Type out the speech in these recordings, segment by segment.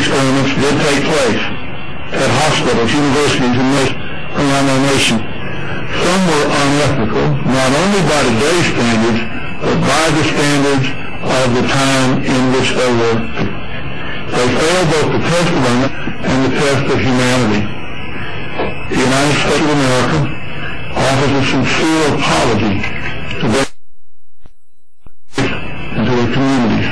experiments did take place at hospitals, universities, and around our nation. Some were unethical, not only by today's standards, but by the standards of the time in which they were. They failed both the test of honor and the test of humanity. The United States of America offers a sincere apology to them and to their communities.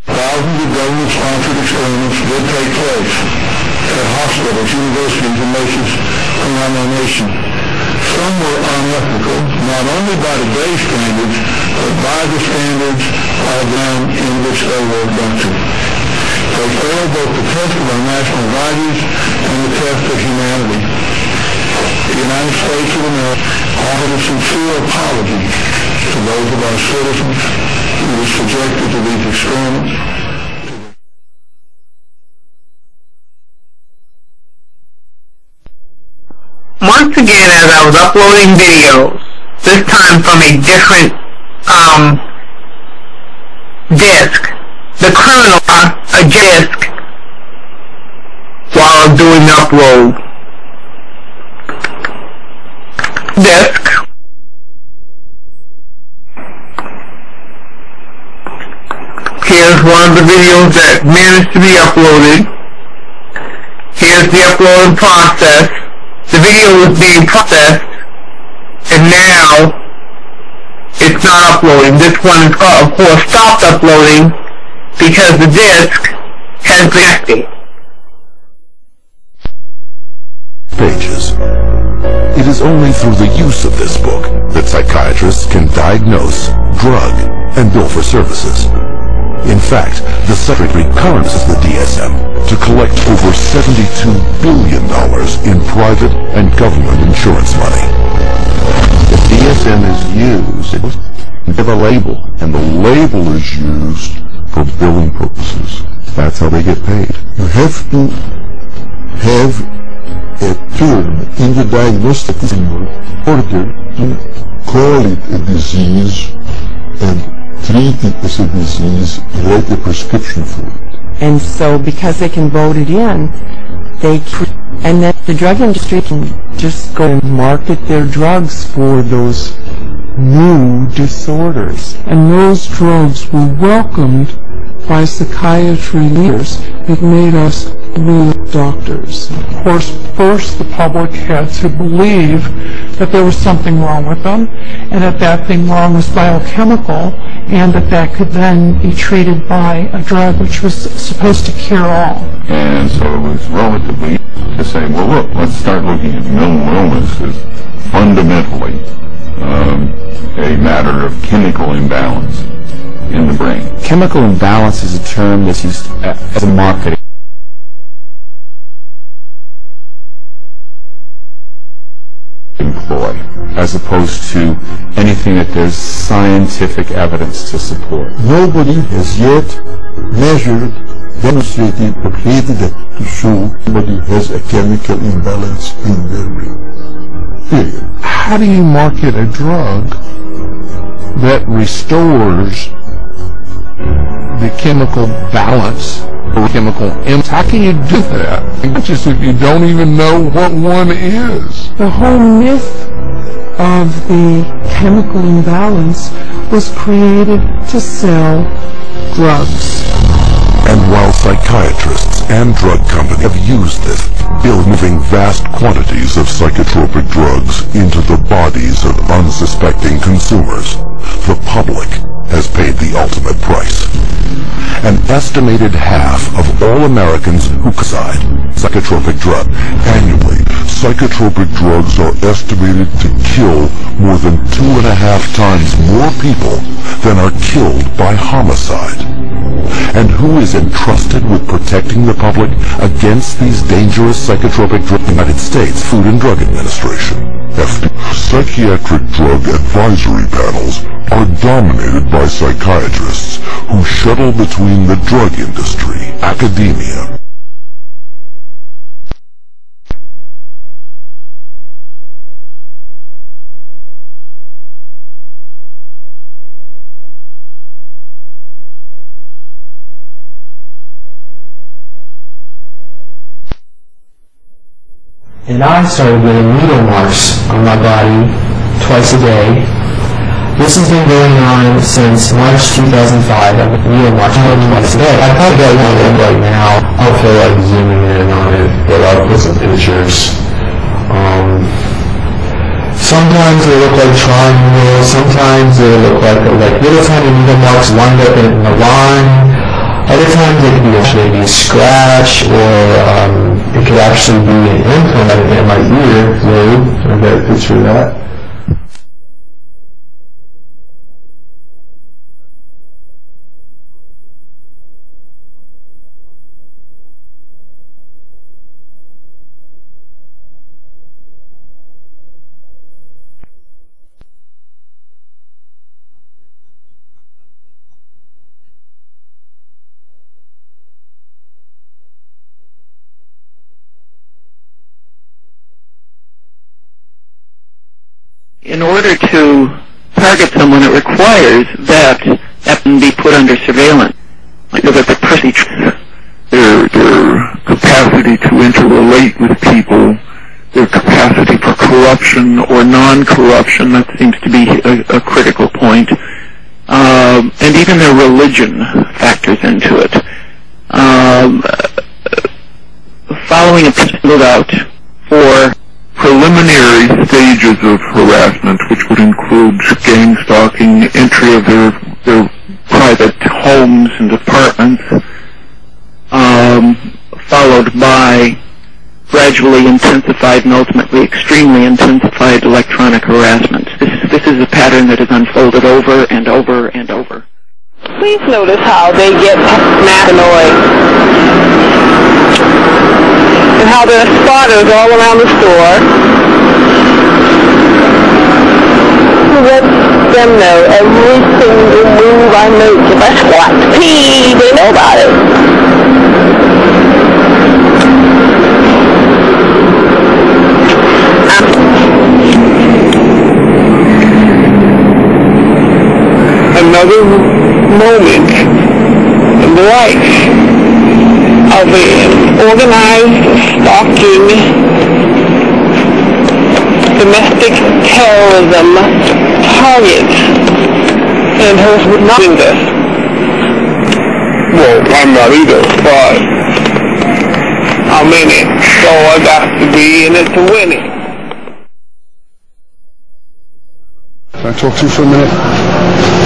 Thousands of government-sponsored experiments did take place at hospitals, universities, and places around our nation. Some were unethical, not only by today's standards, but by the standards of the time in which they were conducted. They failed both the test of our national values and the test of humanity. The United States of America offers a sincere apology to those of our citizens who were subjected to these experiments. Once again, as I was uploading videos, this time from a different disk, the criminal a disk while I'm doing the upload. Disk. Here's one of the videos that managed to be uploaded. Here's the uploading process. The video was being processed, and now it's not uploading. This one is, of course, stopped uploading because the disk has been active. Pages. It is only through the use of this book that psychiatrists can diagnose, drug, and bill for services. In fact, the Secretary currents the DSM to collect over $72 billion in private and government insurance money. The DSM is used with a label, and the label is used for billing purposes. That's how they get paid. You have to have a term in the diagnostic framework in order to call it a disease and treat it as a disease, write a prescription for it. And so because they can vote it in, and then the drug industry can just go and market their drugs for those new disorders. And those drugs were welcomed by psychiatry leaders. It made us real doctors. Of course, first the public had to believe that there was something wrong with them, and that that thing wrong was biochemical, and that that could then be treated by a drug which was supposed to cure all. And so it was relatively to say, well, look, let's start looking at mental illness as fundamentally a matter of chemical imbalance in the brain. Chemical imbalance is a term that's used as a marketing employ, as opposed to anything that there's scientific evidence to support. Nobody has yet measured, demonstrated, or created that to show somebody has a chemical imbalance in their brain. Period. How do you market a drug that restores the chemical balance or chemical impact? How can you do that? Just if you don't even know what one is. The whole myth of the chemical imbalance was created to sell drugs. And while psychiatrists and drug companies have used this, moving vast quantities of psychotropic drugs into the bodies of unsuspecting consumers, the public has paid the ultimate price. an estimated half of all Americans who prescribe psychotropic drug. Annually, psychotropic drugs are estimated to kill more than 2.5 times more people than are killed by homicide. And who is entrusted with protecting the public against these dangerous psychotropic drugs? United States Food and Drug Administration. Psychiatric drug advisory panels are dominated by psychiatrists who shuttle between the drug industry, academia, and I started getting needle marks on my body twice a day. This has been going on since March 2005. I've been needle marks twice a day. I probably got one in right now. I'll feel like zooming in on it, but I'll put some pictures. Sometimes they look like triangles, sometimes they look like little tiny needle marks lined up in a line. Other times it could be maybe a scratch, or it could actually be an implant in my ear lobe. I've got a picture of that. In order to target someone, it requires that person be put under surveillance, so that the person, their capacity to interrelate with people, their capacity for corruption or non-corruption, that seems to be a critical point, and even their religion factors into it. Following a singled out for preliminary stages of harassment, which would include gang stalking, entry of their private homes and apartments, followed by gradually intensified and ultimately extremely intensified electronic harassment. This is a pattern that is unfolded over and over and over. Please notice how they get paranoid and how there are spotters all around the store who let them know every single move I make. If I squat to pee, they know about it. Another moment in the life of an organized, stalking, domestic terrorism target, and who's not in this. Well, I'm not either, but I'm in it, so I got to be in it to win it. Can I talk to you for a minute?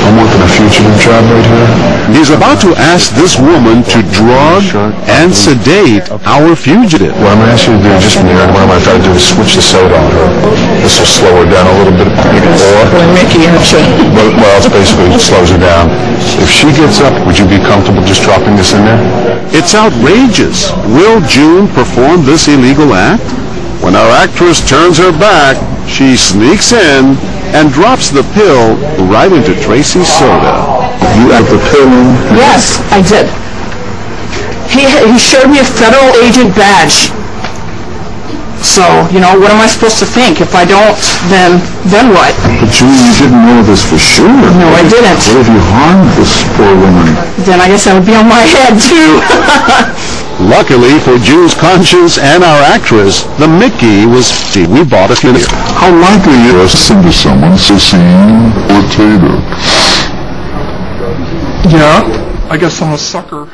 I'm working a fugitive job right here. He's about to ask this woman to drug and sedate our fugitive. What I'm going to ask you to do just a minute, what I'm going to try to do is switch the soda on her. This will slow her down a little bit. Well, it's basically it slows her down. If she gets up, would you be comfortable just dropping this in there? It's outrageous. Will June perform this illegal act? When our actress turns her back, she sneaks in and drops the pill right into Tracy's soda. You have the pill in? Yes, I did. He showed me a federal agent badge. So, what am I supposed to think? If I don't, then what? But June, you didn't know this for sure. No, I didn't. What if you harmed this poor woman? Then I guess that would be on my head, too. Luckily for June's conscience and our actress, the Mickey was we bought a few. How likely is to send to someone Cecile or Tater? Yeah, I guess I'm a sucker.